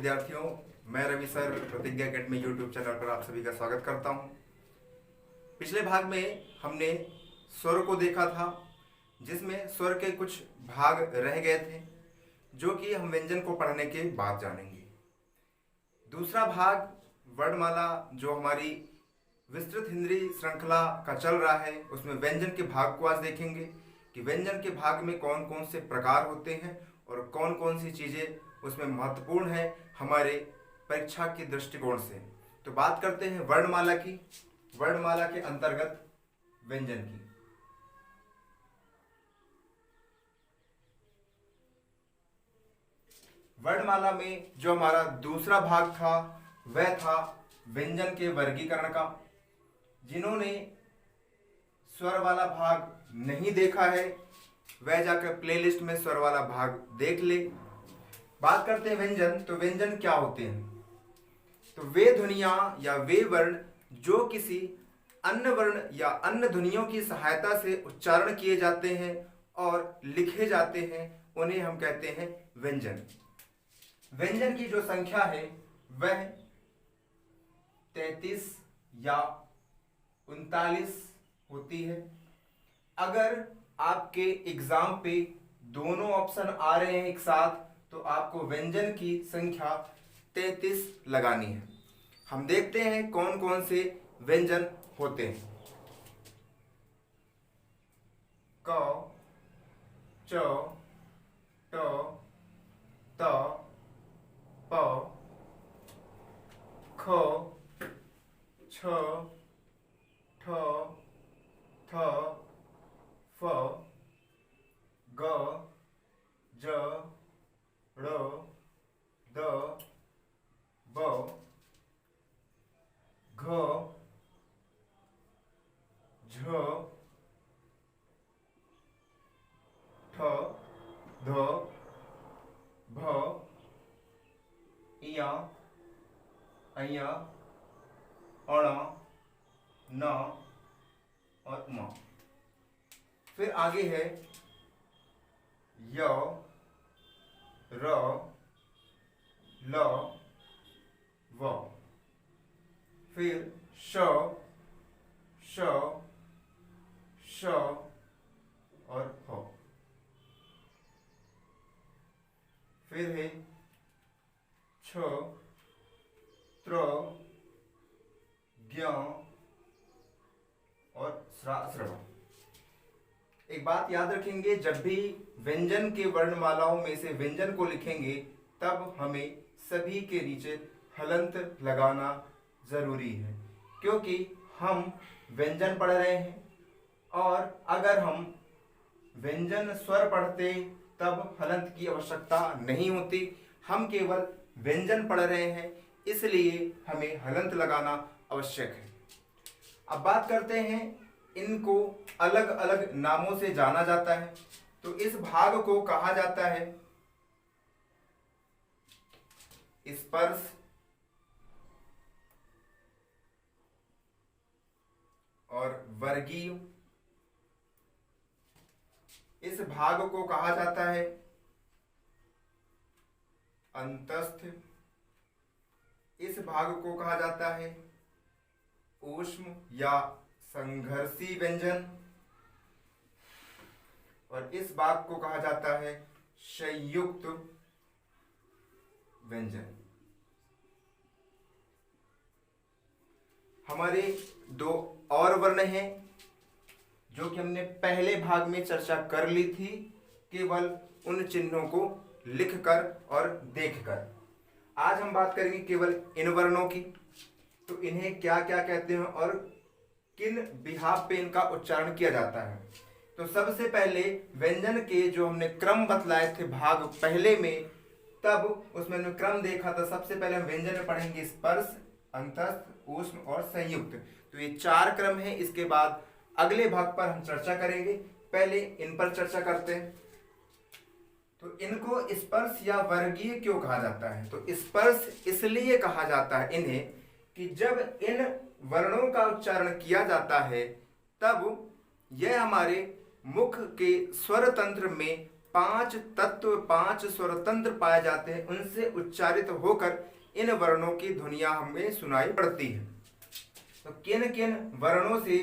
विद्यार्थियों, मैं रवि सर प्रतिज्ञा अकेडमी यूट्यूब चैनल पर आप सभी का स्वागत करता हूं। पिछले भाग में हमने स्वर को देखा था, जिसमें स्वर के कुछ भाग रह गए थे जो कि हम व्यंजन को पढ़ने के बाद जानेंगे। दूसरा भाग वर्णमाला जो हमारी विस्तृत हिंदी श्रृंखला का चल रहा है, उसमें व्यंजन के भाग को आज देखेंगे कि व्यंजन के भाग में कौन कौन से प्रकार होते हैं और कौन कौन सी चीज़ें उसमें महत्वपूर्ण है हमारे परीक्षा के दृष्टिकोण से। तो बात करते हैं वर्णमाला की, वर्णमाला के अंतर्गत व्यंजन की। वर्णमाला में जो हमारा दूसरा भाग था वह था व्यंजन के वर्गीकरण का। जिन्होंने स्वर वाला भाग नहीं देखा है वह जाकर प्लेलिस्ट में स्वर वाला भाग देख ले। बात करते हैं व्यंजन। तो व्यंजन क्या होते हैं? तो वे ध्वनियां या वे वर्ण जो किसी अन्य वर्ण या अन्य ध्वनियों की सहायता से उच्चारण किए जाते हैं और लिखे जाते हैं, उन्हें हम कहते हैं व्यंजन। व्यंजन की जो संख्या है वह 33 या 39 होती है। अगर आपके एग्जाम पे दोनों ऑप्शन आ रहे हैं एक साथ, तो आपको व्यंजन की संख्या 33 लगानी है। हम देखते हैं कौन कौन से व्यंजन होते हैं। क, च, ट, त, प, ख, छ, ठ, थ, फ, ग, ज, ड़, द, ब, घ, झ, ठ, ध, भ, इया, अया, अण, न और म। फिर आगे है य, र, ल, व। फिर श, श, श और ह। फिर है छ, त्र, ज्ञ और श्रवण। एक बात याद रखेंगे, जब भी व्यंजन के वर्णमालाओं में से व्यंजन को लिखेंगे तब हमें सभी के नीचे हलंत लगाना जरूरी है, क्योंकि हम व्यंजन पढ़ रहे हैं। और अगर हम व्यंजन स्वर पढ़ते तब हलंत की आवश्यकता नहीं होती। हम केवल व्यंजन पढ़ रहे हैं, इसलिए हमें हलंत लगाना आवश्यक है। अब बात करते हैं, इनको अलग अलग नामों से जाना जाता है। तो इस भाग को कहा जाता है स्पर्श और वर्गीय। इस भाग को कहा जाता है अंतस्थ। इस भाग को कहा जाता है ऊष्म या संघर्षी व्यंजन। और इस भाग को कहा जाता है संयुक्त व्यंजन। हमारे दो और वर्ण हैं जो कि हमने पहले भाग में चर्चा कर ली थी, केवल उन चिन्हों को लिखकर और देखकर। आज हम बात करेंगे केवल इन वर्णों की। तो इन्हें क्या क्या कहते हैं और किन बिहाफ पे इनका उच्चारण किया जाता है। तो सबसे पहले व्यंजन के जो हमने क्रम बतलाए थे भाग पहले में, तब उसमें हमने क्रम देखा था। सबसे पहले हम व्यंजन में पढ़ेंगे स्पर्श, अंतस्थ, ऊष्म और संयुक्त। तो ये 4 क्रम है। इसके बाद अगले भाग पर हम चर्चा करेंगे। पहले इन पर चर्चा करते हैं। तो इनको स्पर्श या वर्गीय क्यों कहा जाता है? तो स्पर्श इसलिए कहा जाता है इन्हें कि जब इन वर्णों का उच्चारण किया जाता है तब यह हमारे मुख के स्वर तंत्र में 5 तत्व, 5 स्वरतंत्र पाए जाते हैं, उनसे उच्चारित होकर इन वर्णों की ध्वनियां हमें सुनाई पड़ती है। तो किन किन वर्णों से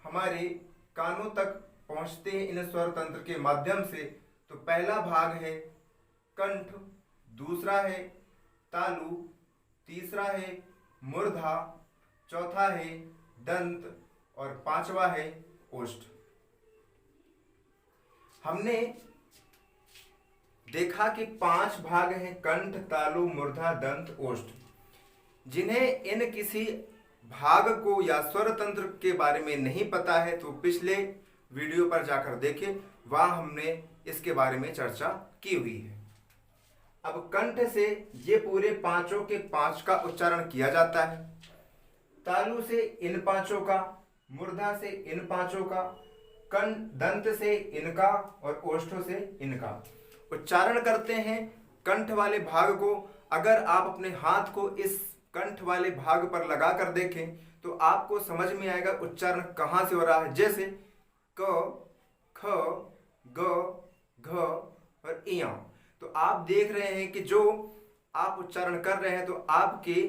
हमारे कानों तक पहुंचते हैं इन स्वर तंत्र के माध्यम से? तो पहला भाग है कंठ, दूसरा है तालु, तीसरा है मूर्धा, चौथा है दंत और पांचवा है ओष्ठ। हमने देखा कि 5 भाग हैं कंठ, तालु, मूर्धा, दंत, ओष्ठ। जिन्हें इन किसी भाग को या स्वर तंत्र के बारे में नहीं पता है तो पिछले वीडियो पर जाकर देखें, वहां हमने इसके बारे में चर्चा की हुई है। अब कंठ से ये पूरे पांचों के 5 का उच्चारण किया जाता है, तालु से इन 5 का, मूर्धा से इन 5 का, दंत से इनका और ओष्ठों से इनका उच्चारण करते हैं। कंठ वाले भाग को अगर आप अपने हाथ को इस कंठ वाले भाग पर लगा कर देखें तो आपको समझ में आएगा उच्चारण कहाँ से हो रहा है। जैसे क, ख, ग, घ और इया। तो आप देख रहे हैं कि जो आप उच्चारण कर रहे हैं तो आपके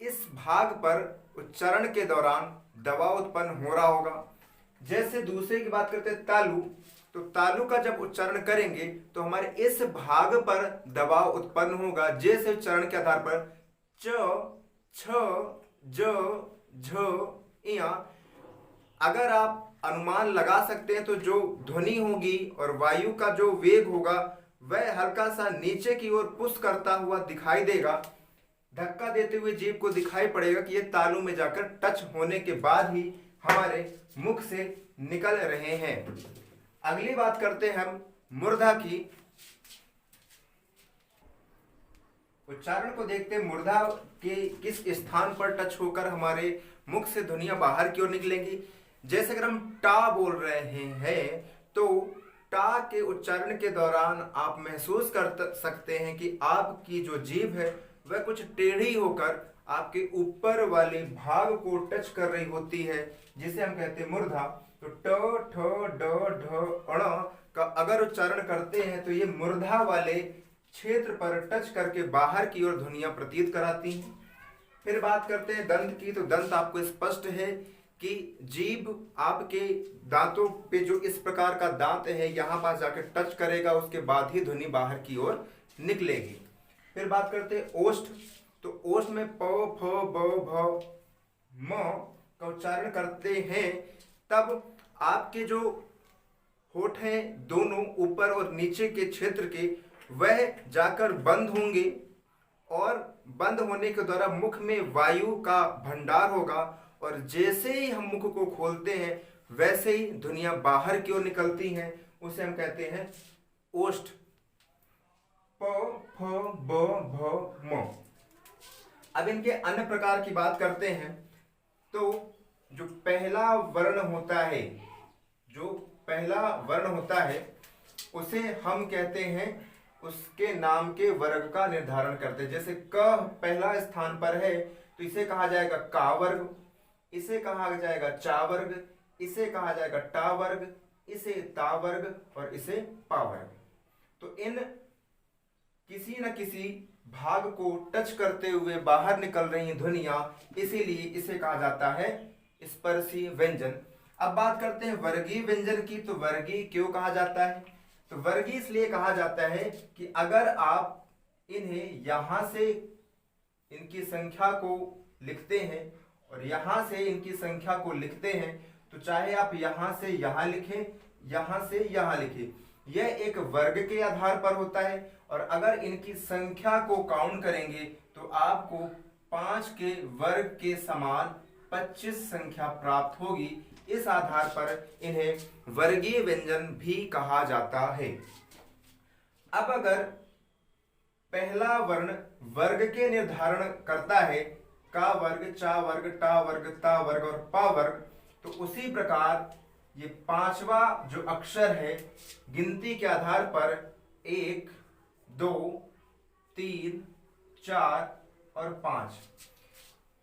इस भाग पर उच्चारण के दौरान दबाव उत्पन्न हो रहा होगा। जैसे दूसरे की बात करते हैं तालु, तो तालु का जब उच्चारण करेंगे तो हमारे इस भाग पर दबाव उत्पन्न होगा। जैसे उच्चारण के आधार पर च, छ, ज, झ, इया। अगर आप अनुमान लगा सकते हैं तो जो ध्वनि होगी और वायु का जो वेग होगा वह हल्का सा नीचे की ओर पुश करता हुआ दिखाई देगा, धक्का देते हुए जीभ को दिखाई पड़ेगा कि ये तालु में जाकर टच होने के बाद ही हमारे मुख से निकल रहे हैं। अगली बात करते हैं हम मूर्धा की। उच्चारण को देखते हैं मूर्धा के किस स्थान पर टच होकर हमारे मुख से ध्वनियां बाहर की ओर निकलेंगी। जैसे अगर हम टा बोल रहे हैं तो टा के उच्चारण के दौरान आप महसूस कर सकते हैं कि आपकी जो जीभ है वह कुछ टेढ़ी होकर आपके ऊपर वाले भाग को टच कर रही होती है, जिसे हम कहते हैं मूर्धा। तो ट, ठ, ड, ढ, अण का अगर उच्चारण करते हैं तो ये मूर्धा वाले क्षेत्र पर टच करके बाहर की ओर ध्वनियां प्रतीत कराती हैं। फिर बात करते हैं दंत की। तो दंत आपको स्पष्ट है कि जीभ आपके दांतों पे जो इस प्रकार का दांत है यहाँ पास जाकर टच करेगा, उसके बाद ही ध्वनि बाहर की ओर निकलेगी। फिर बात करते हैं ओष्ठ। तो ओष्ठ में प, फ, ब, भ, म का उच्चारण करते हैं तब आपके जो होठ हैं दोनों ऊपर और नीचे के क्षेत्र के वह जाकर बंद होंगे और बंद होने के द्वारा मुख में वायु का भंडार होगा और जैसे ही हम मुख को खोलते हैं वैसे ही ध्वनियां बाहर की ओर निकलती हैं, उसे हम कहते हैं ओष्ठ। प, फ, ब, भ, म। अब इनके अन्य प्रकार की बात करते हैं। तो जो पहला वर्ण होता है उसे हम कहते हैं, उसके नाम के वर्ग का निर्धारण करते हैं। जैसे क पहला स्थान पर है तो इसे कहा जाएगा का वर्ग, इसे कहा जाएगा चा वर्ग, इसे कहा जाएगा टा वर्ग, इसे ता वर्ग और इसे पा वर्ग। तो इन किसी न किसी भाग को टच करते हुए बाहर निकल रही ध्वनियां, इसीलिए इसे कहा जाता है स्पर्शी व्यंजन। अब बात करते हैं वर्गीय व्यंजन की। तो वर्गीय क्यों कहा जाता है? तो वर्गीय इसलिए कहा जाता है कि अगर आप इन्हें यहां से इनकी संख्या को लिखते हैं और यहां से इनकी संख्या को लिखते हैं तो चाहे आप यहां से यहां लिखें, यहां से यहां लिखें, यह एक वर्ग के आधार पर होता है। और अगर इनकी संख्या को काउंट करेंगे तो आपको 5 के वर्ग के समान 25 संख्या प्राप्त होगी। इस आधार पर इन्हें वर्गीय व्यंजन भी कहा जाता है। अब अगर पहला वर्ण वर्ग के निर्धारण करता है का वर्ग, चा वर्ग, टा वर्ग, ता वर्ग और पा वर्ग, तो उसी प्रकार ये पांचवा जो अक्षर है गिनती के आधार पर 1, 2, 3, 4 और 5,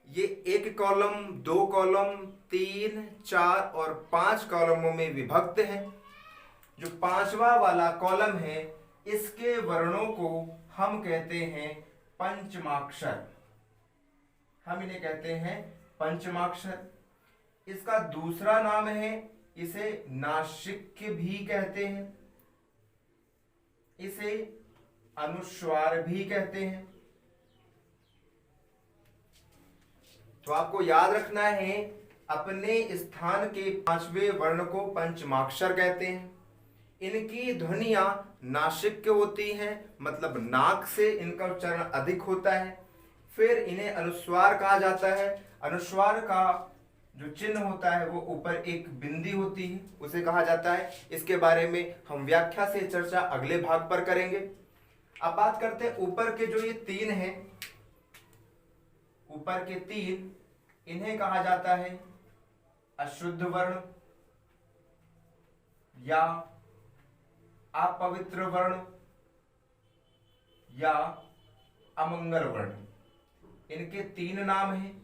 ये 1 कॉलम, 2 कॉलम, 3, 4 और 5 कॉलमों में विभक्त है। जो पांचवा वाला कॉलम है, इसके वर्णों को हम कहते हैं पंचमाक्षर। हम इन्हें कहते हैं पंचमाक्षर। इसका दूसरा नाम है, इसे नासिक्य भी कहते हैं, इसे अनुस्वार भी कहते हैं। तो आपको याद रखना है, अपने स्थान के पांचवें वर्ण को पंचमाक्षर कहते हैं। इनकी ध्वनियां नासिक्य होती हैं, मतलब नाक से इनका उच्चारण अधिक होता है। फिर इन्हें अनुस्वार कहा जाता है। अनुस्वार का जो चिन्ह होता है वो ऊपर एक बिंदी होती है, उसे कहा जाता है। इसके बारे में हम व्याख्या से चर्चा अगले भाग पर करेंगे। अब बात करते हैं ऊपर के जो ये तीन हैं, ऊपर के तीन, इन्हें कहा जाता है अशुद्ध वर्ण या अपवित्र वर्ण या अमंगल वर्ण। इनके तीन नाम हैं।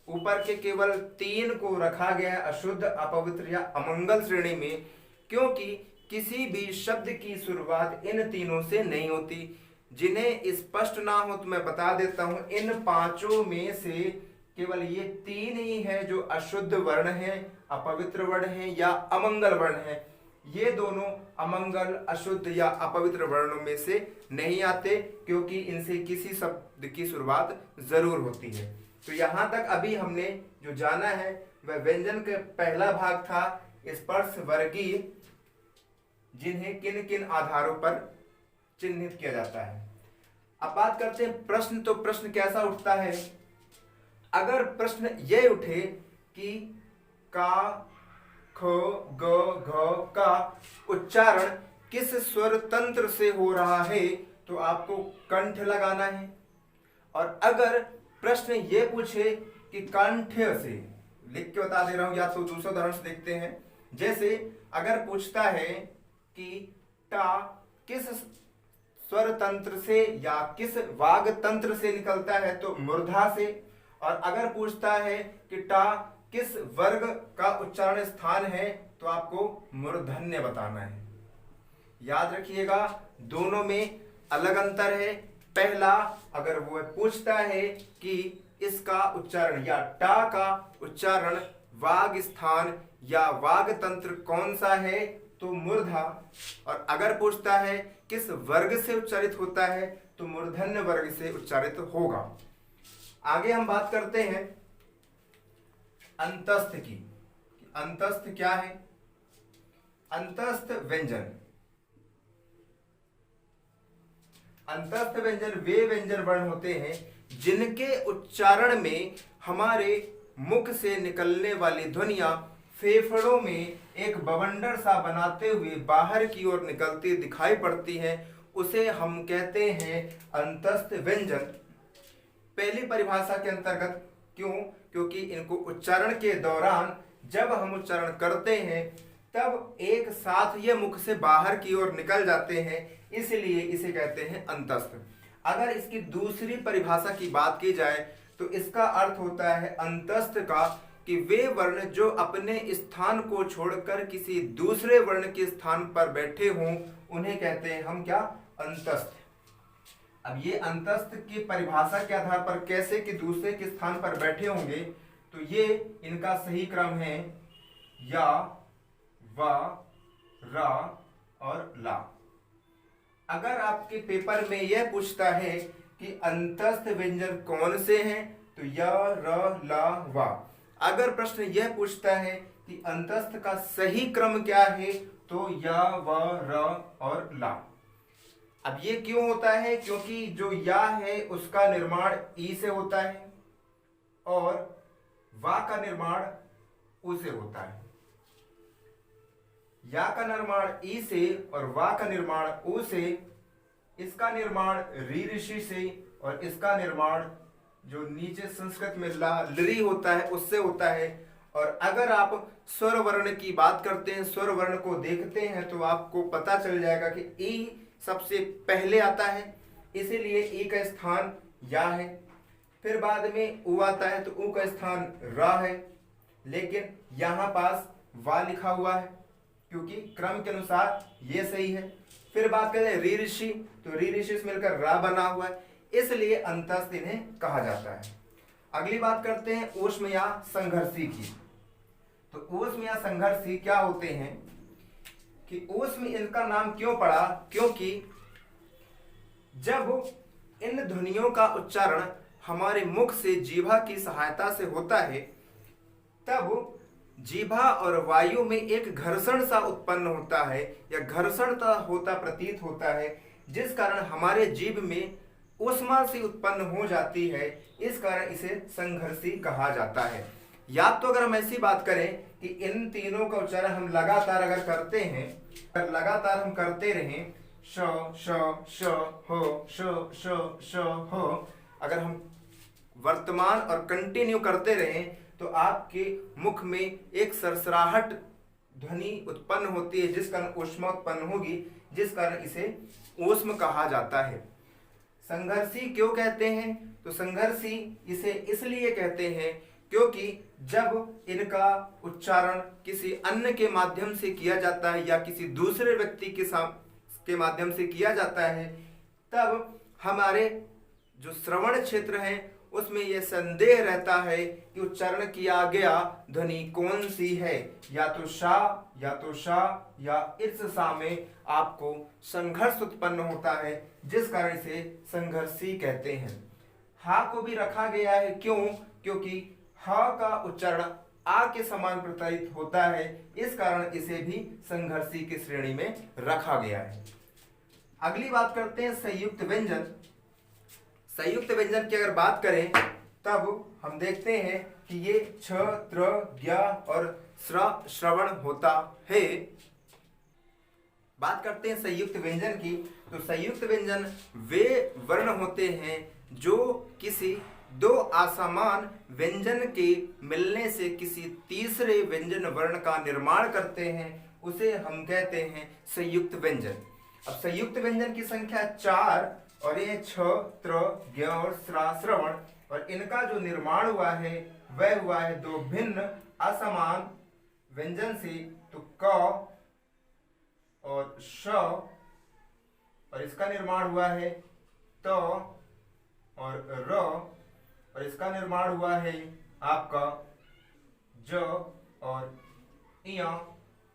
ऊपर के केवल तीन को रखा गया है अशुद्ध, अपवित्र या अमंगल श्रेणी में, क्योंकि किसी भी शब्द की शुरुआत इन तीनों से नहीं होती। जिन्हें स्पष्ट ना हो तो मैं बता देता हूं, इन पांचों में से केवल ये तीन ही है जो अशुद्ध वर्ण है, अपवित्र वर्ण है या अमंगल वर्ण है। ये दोनों अमंगल, अशुद्ध या अपवित्र वर्णों में से नहीं आते, क्योंकि इनसे किसी शब्द की शुरुआत जरूर होती है। तो यहां तक अभी हमने जो जाना है वह व्यंजन का पहला भाग था, स्पर्श वर्गीय, जिन्हें किन किन आधारों पर चिन्हित किया जाता है। अब बात करते हैं प्रश्न। तो प्रश्न कैसा उठता है? अगर प्रश्न यह उठे कि का, ख, ग, घ का उच्चारण किस स्वर तंत्र से हो रहा है, तो आपको कंठ लगाना है। और अगर प्रश्न ये पूछे कि कंठ से, लिख के बता दे रहा हूं, या तो दूसरा उदाहरण से देखते हैं। जैसे अगर पूछता है कि टा किस स्वर तंत्र से या किस वाग तंत्र से निकलता है, तो मूर्धा से। और अगर पूछता है कि टा किस वर्ग का उच्चारण स्थान है, तो आपको मूर्धन्य बताना है। याद रखिएगा, दोनों में अलग अंतर है। पहला, अगर वो पूछता है कि इसका उच्चारण या टा का उच्चारण वाग स्थान या वाग तंत्र कौन सा है, तो मूर्धा। और अगर पूछता है किस वर्ग से उच्चारित होता है, तो मूर्धन्य वर्ग से उच्चारित होगा। आगे हम बात करते हैं अंतस्थ की। अंतस्थ क्या है? अंतस्थ व्यंजन। अंतस्थ व्यंजन वे व्यंजन वर्ण होते हैं जिनके उच्चारण में हमारे मुख से निकलने वाली ध्वनियां फेफड़ों में एक बवंडर सा बनाते हुए बाहर की ओर निकलती दिखाई पड़ती हैं। उसे हम कहते हैं अंतस्थ व्यंजन। पहली परिभाषा के अंतर्गत, क्यों? क्योंकि इनको उच्चारण के दौरान जब हम उच्चारण करते हैं तब एक साथ ये मुख से बाहर की ओर निकल जाते हैं, इसलिए इसे कहते हैं अंतस्थ। अगर इसकी दूसरी परिभाषा की बात की जाए तो इसका अर्थ होता है अंतस्थ का कि वे वर्ण जो अपने स्थान को छोड़कर किसी दूसरे वर्ण के स्थान पर बैठे हों, उन्हें कहते हैं हम क्या? अंतस्थ। अब ये अंतस्थ की परिभाषा के आधार पर कैसे कि दूसरे के स्थान पर बैठे होंगे, तो ये इनका सही क्रम है या, वा, रा और ला। अगर आपके पेपर में यह पूछता है कि अंतस्थ व्यंजन कौन से हैं, तो या, र, ला, वा। अगर प्रश्न यह पूछता है कि अंतस्थ का सही क्रम क्या है, तो या, व, र और ला। अब ये क्यों होता है? क्योंकि जो या है उसका निर्माण ई से होता है और वा का निर्माण उ से होता है। या का निर्माण ई से और वा का निर्माण उ से। इसका निर्माण री ऋषि से और इसका निर्माण जो नीचे संस्कृत में लरी होता है उससे होता है। और अगर आप स्वर वर्ण की बात करते हैं, स्वर वर्ण को देखते हैं, तो आपको पता चल जाएगा कि ई सबसे पहले आता है, इसीलिए ई का स्थान या है। फिर बाद में उ आता है तो उ का स्थान रा है, लेकिन यहां पास वा लिखा हुआ है। क्योंकि क्रम के अनुसार ये सही है। फिर बात करें री ऋषि, तो री ऋषि से मिलकर रा बना हुआ है, इसलिए अंतस्थ इन्हें कहा जाता है। अगली बात करते हैं ऊष्म या संघर्षी की। तो ऊष्म या संघर्षी क्या होते हैं कि ऊष्म इनका नाम क्यों पड़ा, क्योंकि जब इन ध्वनियों का उच्चारण हमारे मुख से जीभा की सहायता से होता है, तब जीभा और वायु में एक घर्षण सा उत्पन्न होता है या घर्षण होता प्रतीत होता है, जिस कारण हमारे जीभ में ऊष्मा सी उत्पन्न हो जाती है। इस कारण इसे संघर्षी कहा जाता है। या तो अगर हम ऐसी बात करें कि इन तीनों का उच्चारण हम लगातार अगर करते हैं, अगर लगातार हम करते रहें श श श हो श श श हो, अगर हम वर्तमान और कंटिन्यू करते रहें तो आपके मुख में एक सरसराहट ध्वनि उत्पन्न होती है, जिस कारण ऊष्मा उत्पन्न होगी, जिस कारण इसे ऊष्म कहा जाता है। संघर्षी क्यों कहते हैं? तो संघर्षी इसे इसलिए कहते हैं क्योंकि जब इनका उच्चारण किसी अन्य के माध्यम से किया जाता है या किसी दूसरे व्यक्ति के माध्यम से किया जाता है, तब हमारे जो श्रवण क्षेत्र है उसमें यह संदेह रहता है कि उच्चारण किया गया ध्वनि कौन सी है, या तो शा या तो शा या इस सा में आपको संघर्ष उत्पन्न होता है, जिस कारण इसे संघर्षी कहते हैं। हा को भी रखा गया है, क्यों? क्योंकि हा का उच्चारण आ के समान प्रतीत होता है, इस कारण इसे भी संघर्षी की श्रेणी में रखा गया है। अगली बात करते हैं संयुक्त व्यंजन। संयुक्त व्यंजन की अगर बात करें तब हम देखते हैं कि ये छ, त्र, ज्ञ और श्रवण होता है। बात करते हैं संयुक्त व्यंजन की, तो संयुक्त व्यंजन वे वर्ण होते हैं जो किसी दो असमान व्यंजन के मिलने से किसी तीसरे व्यंजन वर्ण का निर्माण करते हैं, उसे हम कहते हैं संयुक्त व्यंजन। अब संयुक्त व्यंजन की संख्या 4 और ये छ, त्र, ज्ञ और श्रवण, और इनका जो निर्माण हुआ है वह हुआ है दो भिन्न असमान व्यंजन से, तो क और श, और इसका निर्माण हुआ है त और र, और इसका निर्माण हुआ है आपका ज और य,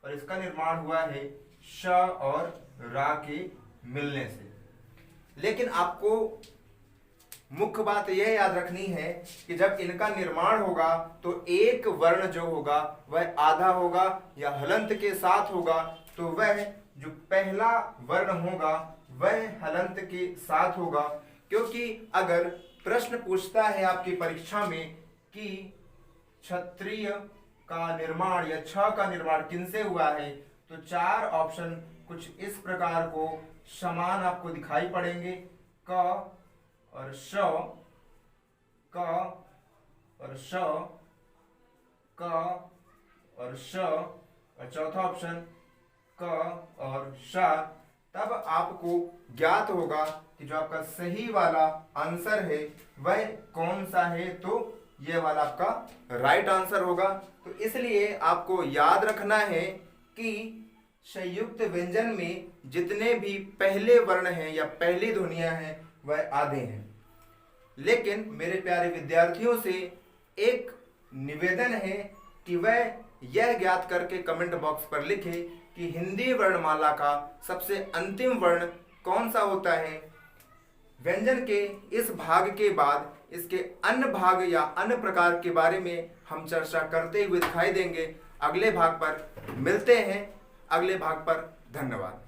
और इसका निर्माण हुआ है श और रा के मिलने से। लेकिन आपको मुख्य बात यह याद रखनी है कि जब इनका निर्माण होगा तो एक वर्ण जो होगा वह आधा होगा या हलंत के साथ होगा, तो वह जो पहला वर्ण होगा वह हलंत के साथ होगा। क्योंकि अगर प्रश्न पूछता है आपकी परीक्षा में कि क्षत्रिय का निर्माण या छ का निर्माण किनसे हुआ है, तो 4 ऑप्शन कुछ इस प्रकार को समान आपको दिखाई पड़ेंगे, क और श, क और श, क और श, और चौथा ऑप्शन क और श। तब आपको ज्ञात होगा कि जो आपका सही वाला आंसर है वह कौन सा है, तो यह वाला आपका राइट आंसर होगा। तो इसलिए आपको याद रखना है कि संयुक्त व्यंजन में जितने भी पहले वर्ण हैं या पहली ध्वनियां हैं वह आधे हैं। लेकिन मेरे प्यारे विद्यार्थियों से एक निवेदन है कि वह यह ज्ञात करके कमेंट बॉक्स पर लिखे कि हिंदी वर्णमाला का सबसे अंतिम वर्ण कौन सा होता है। व्यंजन के इस भाग के बाद इसके अन्य भाग या अन्य प्रकार के बारे में हम चर्चा करते हुए दिखाई देंगे। अगले भाग पर मिलते हैं, अगले भाग पर। धन्यवाद।